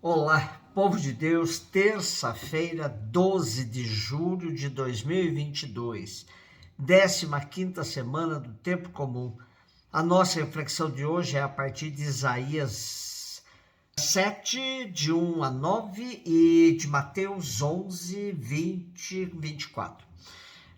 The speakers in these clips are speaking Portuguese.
Olá, povo de Deus, terça-feira, 12 de julho de 2022, 15ª semana do Tempo Comum. A nossa reflexão de hoje é a partir de Isaías 7, de 1 a 9 e de Mateus 11, 20, 24.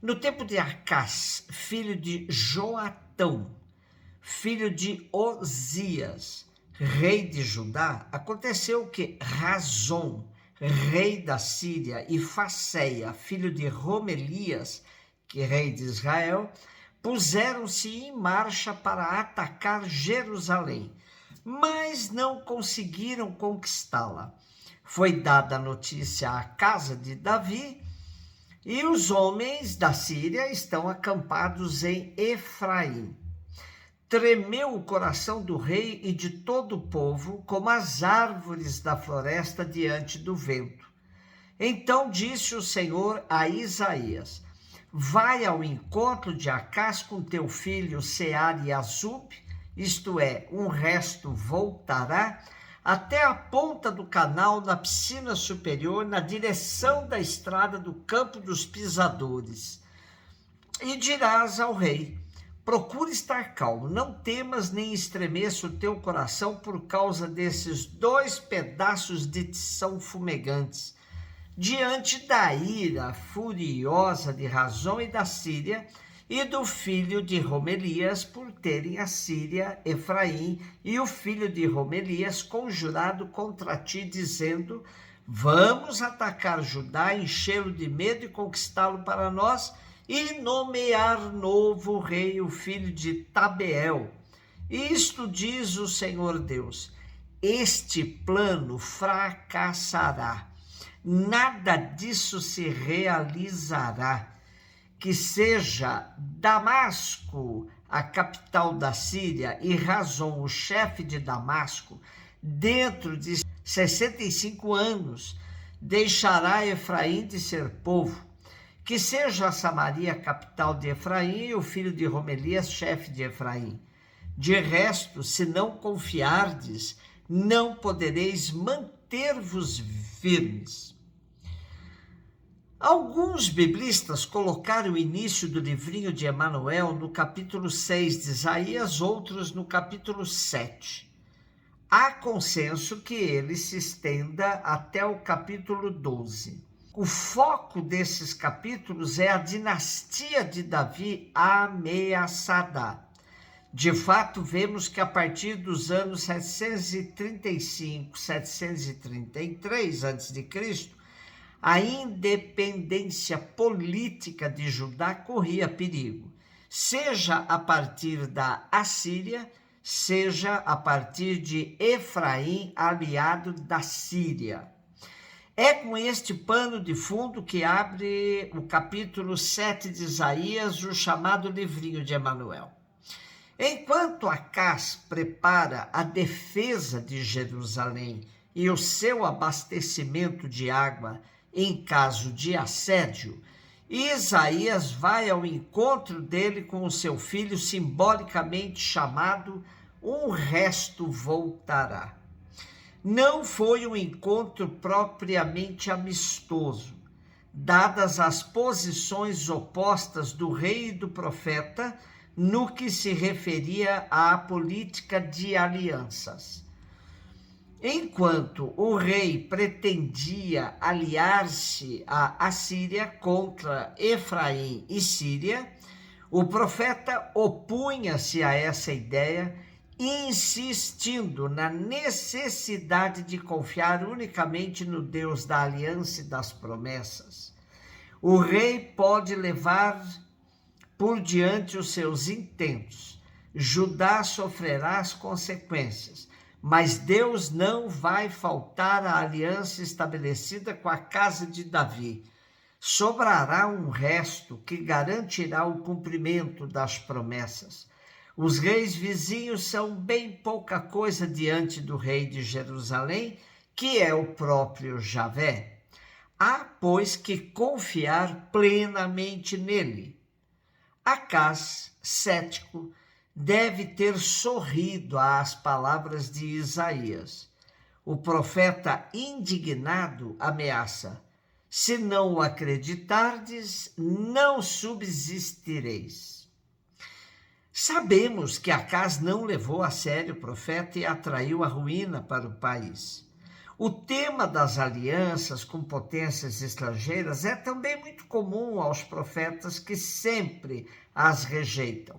No tempo de Acás, filho de Joatão, filho de Osias, rei de Judá, aconteceu que Razom, rei da Síria, e Faceia, filho de Romelias, que é rei de Israel, puseram-se em marcha para atacar Jerusalém, mas não conseguiram conquistá-la. Foi dada a notícia à casa de Davi, e os homens da Síria estão acampados em Efraim. Tremeu o coração do rei e de todo o povo, como as árvores da floresta diante do vento. Então disse o Senhor a Isaías: vai ao encontro de Acás com teu filho Sear-Jashub, isto é, um resto voltará, até a ponta do canal na piscina superior, na direção da estrada do campo dos pisadores. E dirás ao rei: procure estar calmo, não temas nem estremeça o teu coração por causa desses 2 pedaços de tição fumegantes, diante da ira furiosa de Razom e da Síria, e do filho de Romelias, por terem a Síria, Efraim, e o filho de Romelias conjurado contra ti, dizendo: vamos atacar Judá, enchê-lo de medo e conquistá-lo para nós, e nomear novo rei, o filho de Tabeel. Isto diz o Senhor Deus: este plano fracassará, nada disso se realizará. Que seja Damasco a capital da Síria e Razom o chefe de Damasco, dentro de 65 anos, deixará Efraim de ser povo. Que seja Samaria a capital de Efraim e o filho de Romelias chefe de Efraim. De resto, se não confiardes, não podereis manter-vos firmes. Alguns biblistas colocaram o início do livrinho de Emanuel no capítulo 6 de Isaías, outros no capítulo 7. Há consenso que ele se estenda até o capítulo 12. O foco desses capítulos é a dinastia de Davi ameaçada. De fato, vemos que a partir dos anos 735, 733 a.C., a independência política de Judá corria perigo, seja a partir da Assíria, seja a partir de Efraim, aliado da Síria. É com este pano de fundo que abre o capítulo 7 de Isaías, o chamado livrinho de Emanuel. Enquanto Acás prepara a defesa de Jerusalém e o seu abastecimento de água em caso de assédio, Isaías vai ao encontro dele com o seu filho, simbolicamente chamado um resto voltará. Não foi um encontro propriamente amistoso, dadas as posições opostas do rei e do profeta no que se referia à política de alianças. Enquanto o rei pretendia aliar-se à Assíria contra Efraim e Síria, o profeta opunha-se a essa ideia, insistindo na necessidade de confiar unicamente no Deus da aliança e das promessas. O rei pode levar por diante os seus intentos. Judá sofrerá as consequências, mas Deus não vai faltar à aliança estabelecida com a casa de Davi. Sobrará um resto que garantirá o cumprimento das promessas. Os reis vizinhos são bem pouca coisa diante do rei de Jerusalém, que é o próprio Javé. Há, pois, que confiar plenamente nele. Acás, cético, deve ter sorrido às palavras de Isaías. o profeta indignado ameaça: se não o acreditardes, não subsistireis. Sabemos que Acaz não levou a sério o profeta e atraiu a ruína para o país. O tema das alianças com potências estrangeiras é também muito comum aos profetas que sempre as rejeitam,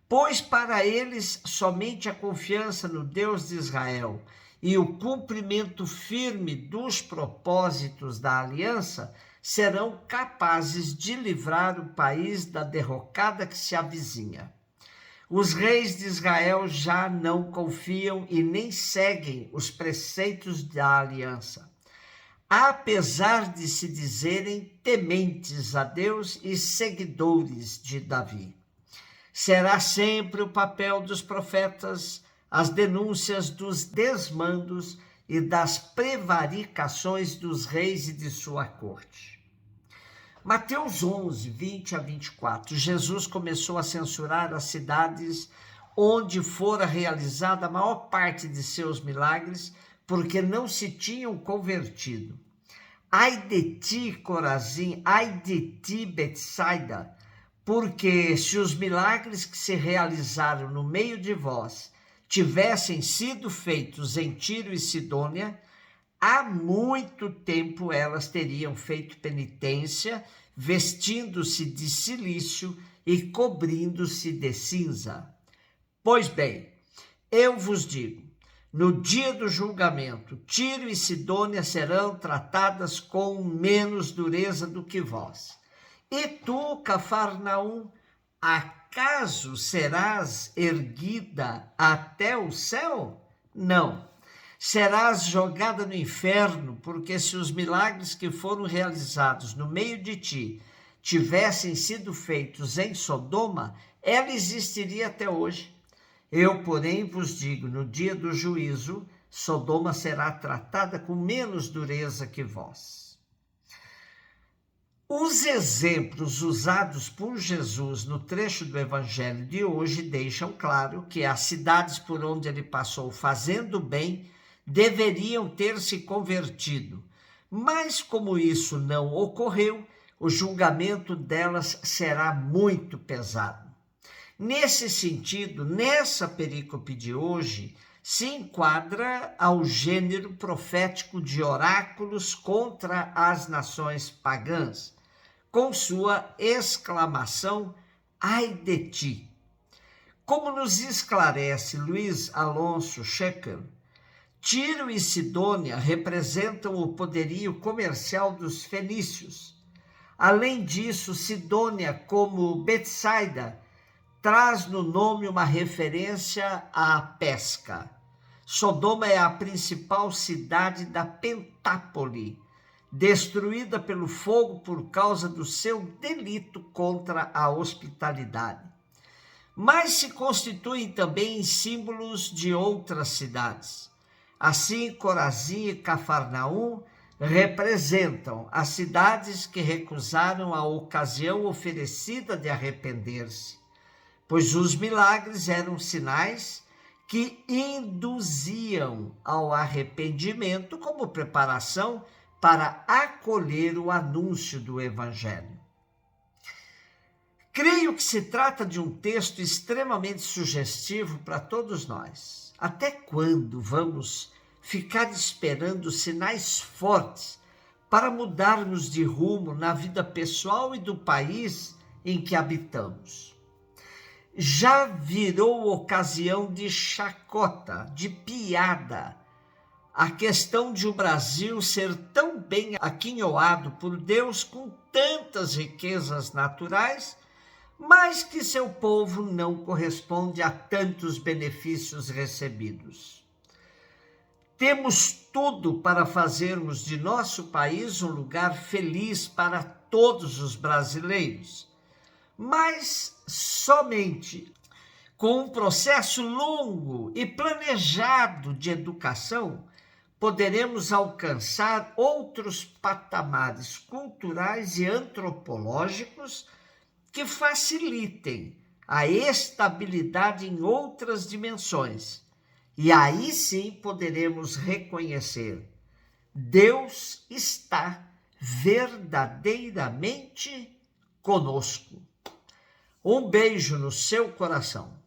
pois para eles somente a confiança no Deus de Israel e o cumprimento firme dos propósitos da aliança serão capazes de livrar o país da derrocada que se avizinha. Os reis de Israel já não confiam e nem seguem os preceitos da aliança, apesar de se dizerem tementes a Deus e seguidores de Davi. Será sempre o papel dos profetas as denúncias dos desmandos e das prevaricações dos reis e de sua corte. Mateus 11, 20 a 24, Jesus começou a censurar as cidades onde fora realizada a maior parte de seus milagres, porque não se tinham convertido. Ai de ti, Corazim, ai de ti, Betsaida, porque se os milagres que se realizaram no meio de vós tivessem sido feitos em Tiro e Sidônia, há muito tempo elas teriam feito penitência, vestindo-se de cilício e cobrindo-se de cinza. Pois bem, eu vos digo, no dia do julgamento, Tiro e Sidônia serão tratadas com menos dureza do que vós. E tu, Cafarnaum, acaso serás erguida até o céu? Não. Serás jogada no inferno, porque se os milagres que foram realizados no meio de ti tivessem sido feitos em Sodoma, ela existiria até hoje. Eu, porém, vos digo, no dia do juízo, Sodoma será tratada com menos dureza que vós. Os exemplos usados por Jesus no trecho do Evangelho de hoje deixam claro que as cidades por onde ele passou fazendo bem deveriam ter se convertido, mas como isso não ocorreu, o julgamento delas será muito pesado. Nesse sentido, nessa perícope de hoje, se enquadra ao gênero profético de oráculos contra as nações pagãs, com sua exclamação, ai de ti. Como nos esclarece Luiz Alonso Schecker, Tiro e Sidônia representam o poderio comercial dos fenícios. Além disso, Sidônia, como Betsaida, traz no nome uma referência à pesca. Sodoma é a principal cidade da Pentápole, destruída pelo fogo por causa do seu delito contra a hospitalidade. Mas se constituem também símbolos de outras cidades. Assim, Corazim e Cafarnaum representam as cidades que recusaram a ocasião oferecida de arrepender-se, pois os milagres eram sinais que induziam ao arrependimento como preparação para acolher o anúncio do Evangelho. Creio que se trata de um texto extremamente sugestivo para todos nós. Até quando vamos ficar esperando sinais fortes para mudarmos de rumo na vida pessoal e do país em que habitamos? Já virou ocasião de chacota, de piada, a questão de o Brasil ser tão bem aquinhoado por Deus com tantas riquezas naturais, mas que seu povo não corresponde a tantos benefícios recebidos. Temos tudo para fazermos de nosso país um lugar feliz para todos os brasileiros, mas somente com um processo longo e planejado de educação poderemos alcançar outros patamares culturais e antropológicos que facilitem a estabilidade em outras dimensões E aí sim poderemos reconhecer: Deus está verdadeiramente conosco. Um beijo no seu coração.